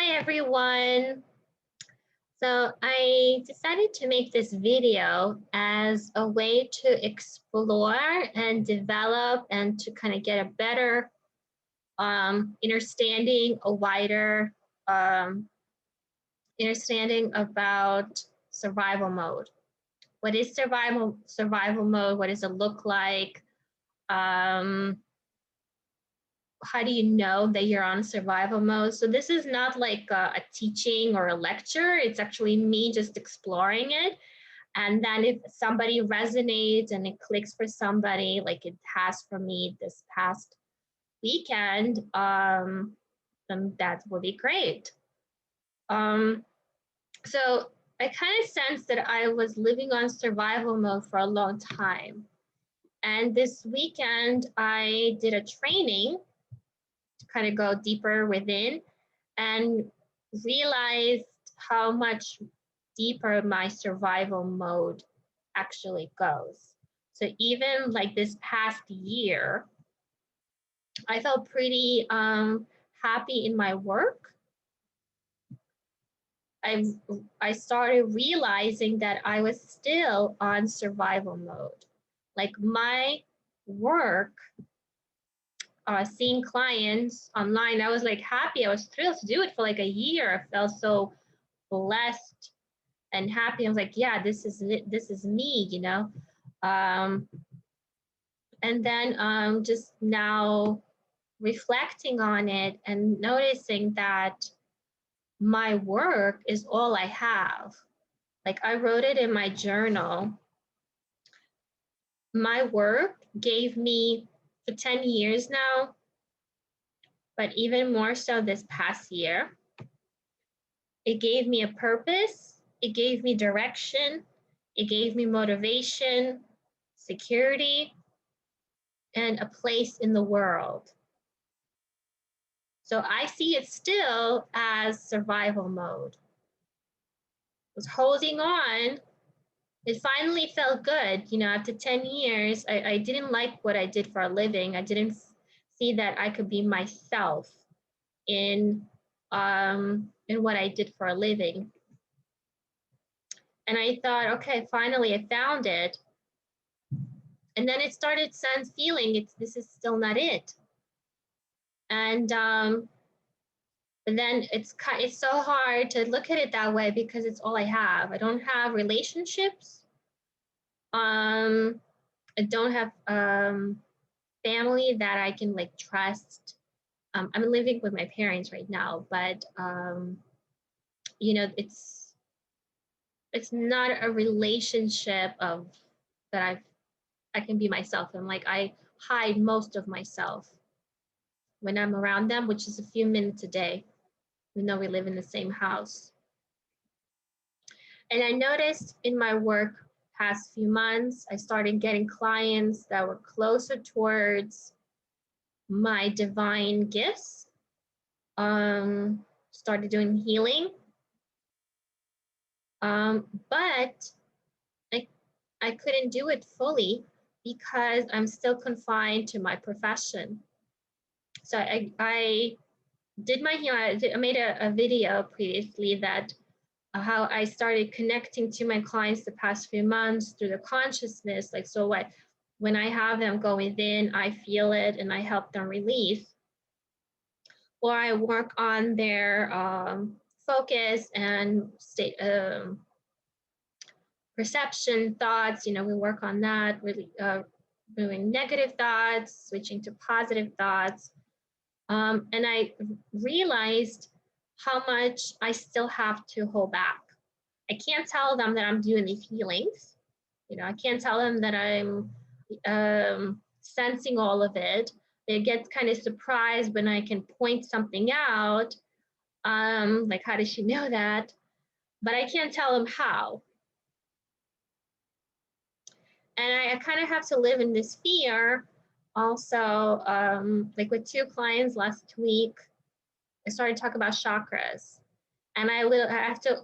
Hi everyone. So I decided to make this video as a way to explore and develop and to kind of get a better understanding, a wider um, understanding about survival mode. What is survival mode? What does it look like? Um, how do you know that you're on survival mode? So this is not like a teaching or a lecture. It's actually me just exploring it. And then if somebody resonates and it clicks for somebody, like it has for me this past weekend, then that will be great. So I kind of sensed that I was living on survival mode for a long time. And this weekend, I did a training to kind of go deeper within and realized how much deeper my survival mode actually goes. So even like this past year, I felt pretty happy in my work. I started realizing that I was still on survival mode. Like my work, seeing clients online, I was like happy. I was thrilled to do it for like a year. I felt so blessed and happy. I was like, yeah, this is it. This is me, you know. Um, and then just now reflecting on it and noticing that my work is all I have. Like I wrote it in my journal. My work gave me for 10 years now, but even more so this past year, it gave me a purpose, it gave me direction, it gave me motivation, security, and a place in the world. So I see it still as survival mode. I was holding on. It finally felt good. You know, after 10 years, I didn't like what I did for a living. I didn't see that I could be myself in what I did for a living. And I thought, okay, finally I found it. And then it started feeling this is still not it. And but then it's so hard to look at it that way because it's all I have. I don't have relationships. I don't have family that I can like trust. I'm living with my parents right now, but you know, it's not a relationship of that I can be myself. And like I hide most of myself when I'm around them, which is a few minutes a day. We know we live in the same house. And I noticed in my work past few months, I started getting clients that were closer towards my divine gifts. Started doing healing. But I couldn't do it fully because I'm still confined to my profession. So I did my healing. I made a video previously that how I started connecting to my clients the past few months through the consciousness. Like, so what, when I have them go within, I feel it and I help them release. Or I work on their focus and state perception, thoughts. You know, we work on that, really removing negative thoughts, switching to positive thoughts. And I realized how much I still have to hold back. I can't tell them that I'm doing these healings. You know, I can't tell them that I'm sensing all of it. They get kind of surprised when I can point something out. Like, how does she know that? But I can't tell them how. And I kind of have to live in this fear. Also, like with 2 clients last week, I started talking about chakras. And I have to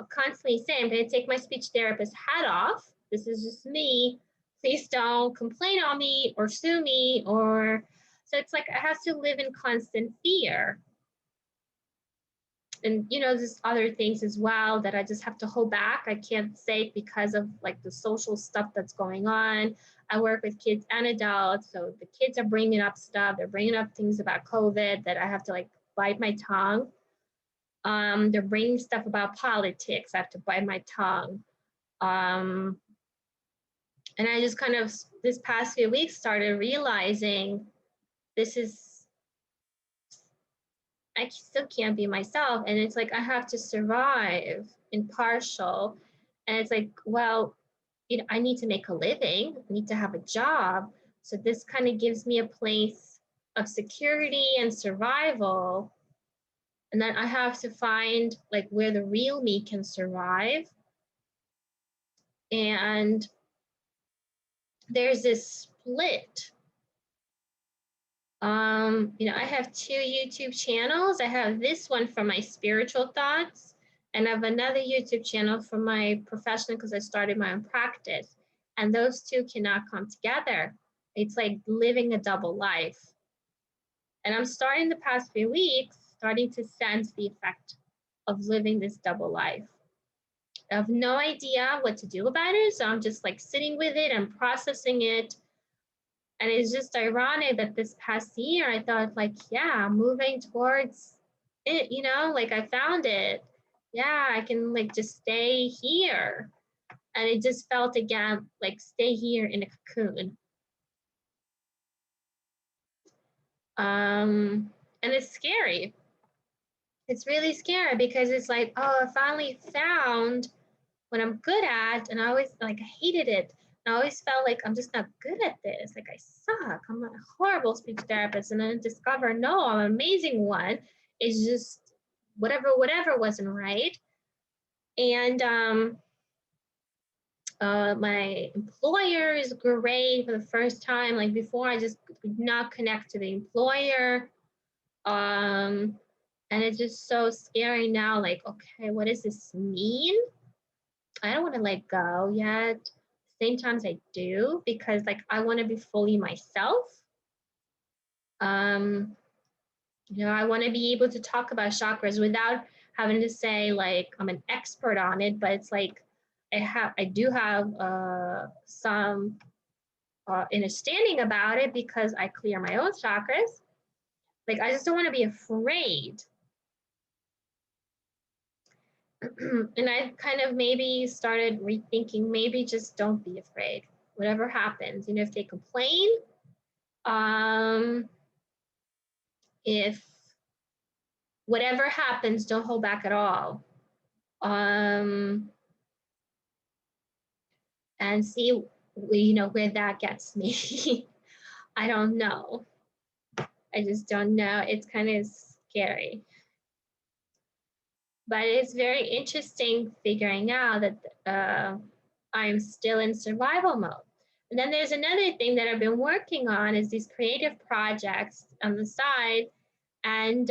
constantly say, I'm going to take my speech therapist hat off. This is just me. Please don't complain on me or sue me. Or so it's like I have to live in constant fear. and there's other things as well that I just have to hold back. I can't say because of like the social stuff that's going on. I work with kids and adults, so the kids are bringing up stuff. They're bringing up things about COVID that I have to like bite my tongue. They're bringing stuff about politics. I have to bite my tongue. And I just kind of this past few weeks started realizing I still can't be myself. And it's like, I have to survive impartial. And it's like, well, I need to make a living, I need to have a job. So this kind of gives me a place of security and survival. And then I have to find like where the real me can survive. And there's this split. I have 2 YouTube channels. I have this one for my spiritual thoughts, and I have another YouTube channel for my professional because I started my own practice. And those two cannot come together. It's like living a double life. And I'm starting the past few weeks, starting to sense the effect of living this double life. I have no idea what to do about it. So I'm just like sitting with it and processing it. And it's just ironic that this past year, I thought like, yeah, moving towards it, like I found it. Yeah, I can like just stay here. And it just felt again, like stay here in a cocoon. And it's scary. It's really scary because it's like, oh, I finally found what I'm good at. And I always like, I hated it. I always felt like I'm just not good at this. Like I suck. I'm a horrible speech therapist. And then discover, no, I'm an amazing one. It's just whatever wasn't right. And my employer is great for the first time. Like before, I just could not connect to the employer. And it's just so scary now. Like, okay, what does this mean? I don't want to let go yet. Same times I do because like I want to be fully myself. I want to be able to talk about chakras without having to say like I'm an expert on it, but it's like I do have some understanding about it because I clear my own chakras. Like I just don't want to be afraid. And I kind of maybe started rethinking, maybe just don't be afraid. Whatever happens, if they complain, if whatever happens, don't hold back at all. And see, where that gets me. I don't know. I just don't know. It's kind of scary. But it's very interesting figuring out that I'm still in survival mode. And then there's another thing that I've been working on is these creative projects on the side. And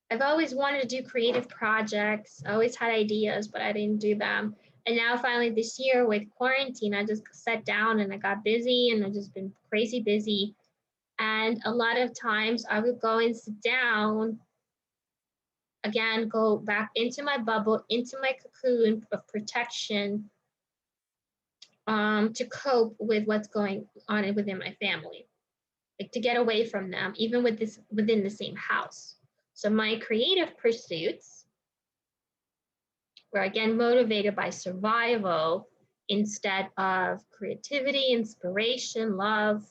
I've always wanted to do creative projects. I always had ideas, but I didn't do them. And now finally this year with quarantine, I just sat down and I got busy and I've just been crazy busy. And a lot of times I would go and sit down, again, go back into my bubble, into my cocoon of protection, to cope with what's going on within my family, like to get away from them, even within the same house. So my creative pursuits were again motivated by survival instead of creativity, inspiration, love,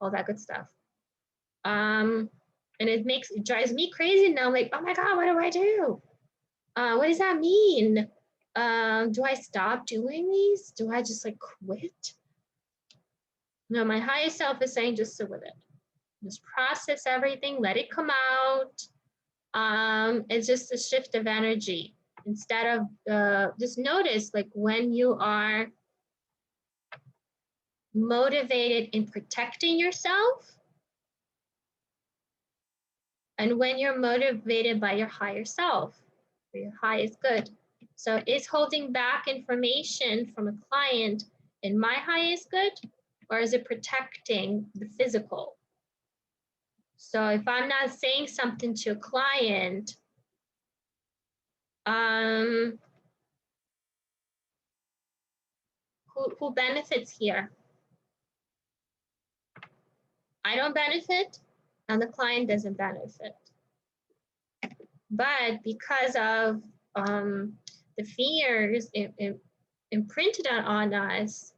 all that good stuff. And it drives me crazy now. I'm like, oh my God, what do I do? What does that mean? Do I stop doing these? Do I just like quit? No, my higher self is saying just sit with it. Just process everything, let it come out. It's just a shift of energy. Instead of just notice like when you are motivated in protecting yourself and when you're motivated by your higher self, or your highest good. So is holding back information from a client in my highest good, or is it protecting the physical? So if I'm not saying something to a client, who benefits here? I don't benefit, and the client doesn't benefit. But because of the fears imprinted on us,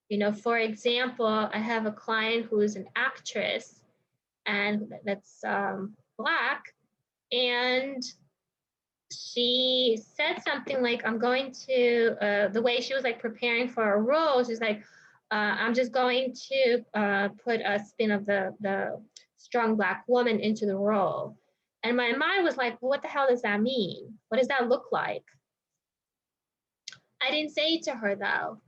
you know, for example, I have a client who is an actress and that's Black, and she said something like, I'm going to, the way she was like preparing for a role, she's like, I'm just going to put a spin of the strong Black woman into the role. And my mind was like, well, what the hell does that mean? What does that look like? I didn't say it to her though.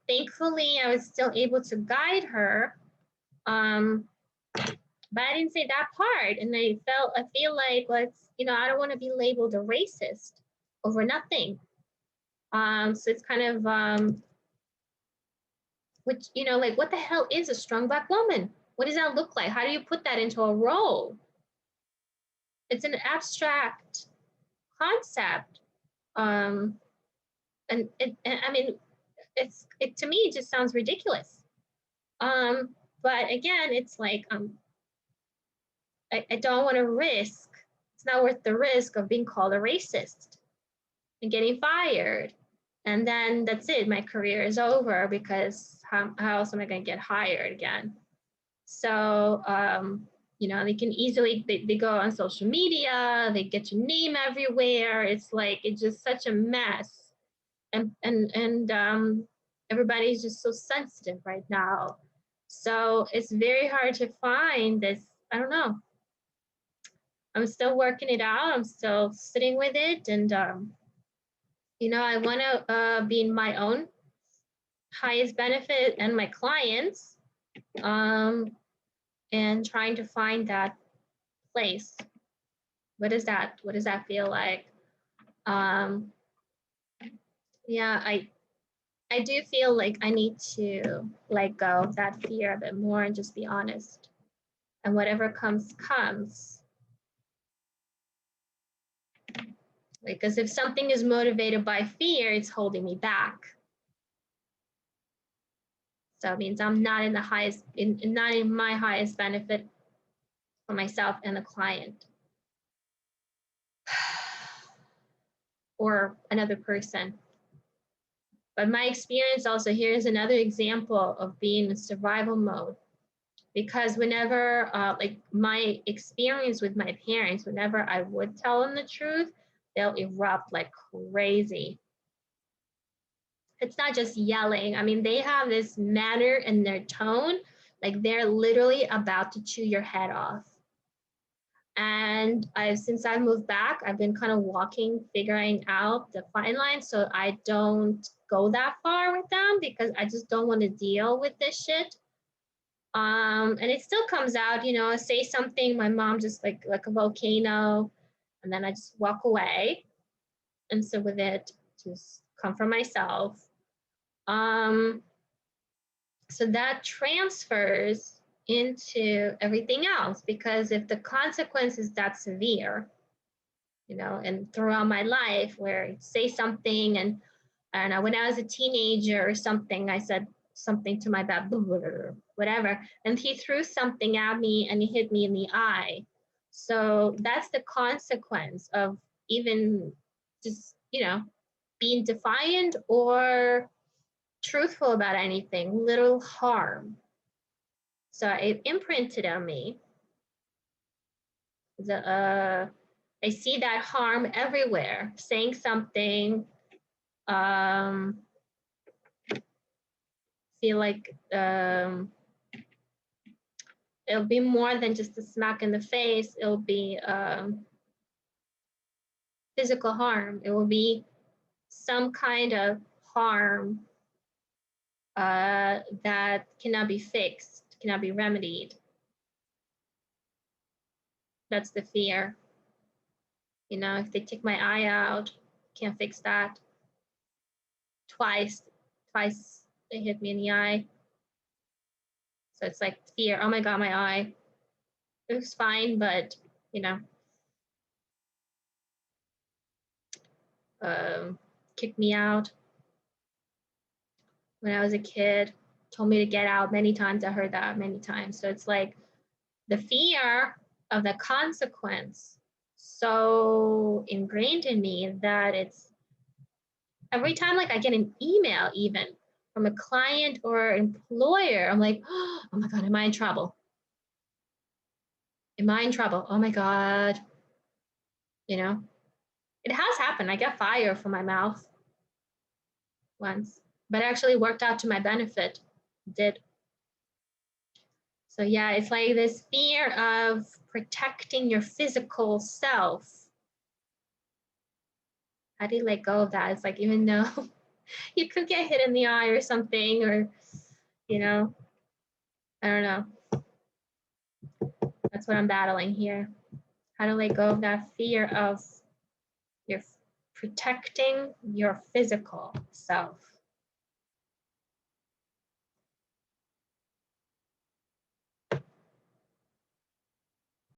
Thankfully, I was still able to guide her. But I didn't say that part. And I feel like, let's, you know, I don't want to be labeled a racist over nothing. So it's kind of, which, you know, like what the hell is a strong Black woman? What does that look like? How do you put that into a role? It's an abstract concept. And I mean, to me, it just sounds ridiculous. But again, it's like, I don't want to risk, it's not worth the risk of being called a racist and getting fired. And then that's it, my career is over because how else am I going to get hired again? So, you know, they can easily, they go on social media, they get your name everywhere. It's like, it's just such a mess. And everybody's just so sensitive right now. So it's very hard to find this, I don't know. I'm still working it out. I'm still sitting with it. And, you know, I want to be in my own highest benefit and my clients, and trying to find that place. What is that? What does that feel like? Yeah, I do feel like I need to let go of that fear a bit more and just be honest. And whatever comes, comes. Because if something is motivated by fear, it's holding me back. So it means I'm not in the highest, not in my highest benefit for myself and the client or another person. But my experience also, here's another example of being in survival mode. Because whenever, like my experience with my parents, whenever I would tell them the truth, they'll erupt like crazy. It's not just yelling. I mean, they have this manner in their tone, like they're literally about to chew your head off. And since I moved back, I've been kind of walking, figuring out the fine line. So I don't go that far with them because I just don't want to deal with this shit. And it still comes out, you know, I say something, my mom just like a volcano, and then I just walk away and sit with it, just come for myself. So that transfers into everything else because if the consequence is that severe, you know, and throughout my life where I say something and I don't know, when I was a teenager or something, I said something to my dad, whatever, and he threw something at me and he hit me in the eye. So that's the consequence of even just, you know, being defiant or truthful about anything, little harm. So it imprinted on me. I see that harm everywhere. Saying something, feel like it'll be more than just a smack in the face. It'll be physical harm. It will be some kind of harm that cannot be fixed, cannot be remedied. That's the fear. You know, if they take my eye out, can't fix that. Twice they hit me in the eye. So it's like fear. Oh my God, my eye. It was fine, but you know, kicked me out when I was a kid, told me to get out many times. I heard that many times. So it's like the fear of the consequence so ingrained in me that it's every time like I get an email even from a client or employer, I'm like, oh my God, am I in trouble? Am I in trouble? Oh my God. You know, it has happened. I got fired from my mouth once, but it actually worked out to my benefit. It did. So yeah, it's like this fear of protecting your physical self. How do you let go of that? It's like, even though you could get hit in the eye or something, or, you know, I don't know. That's what I'm battling here. How to let go of that fear of your protecting your physical self.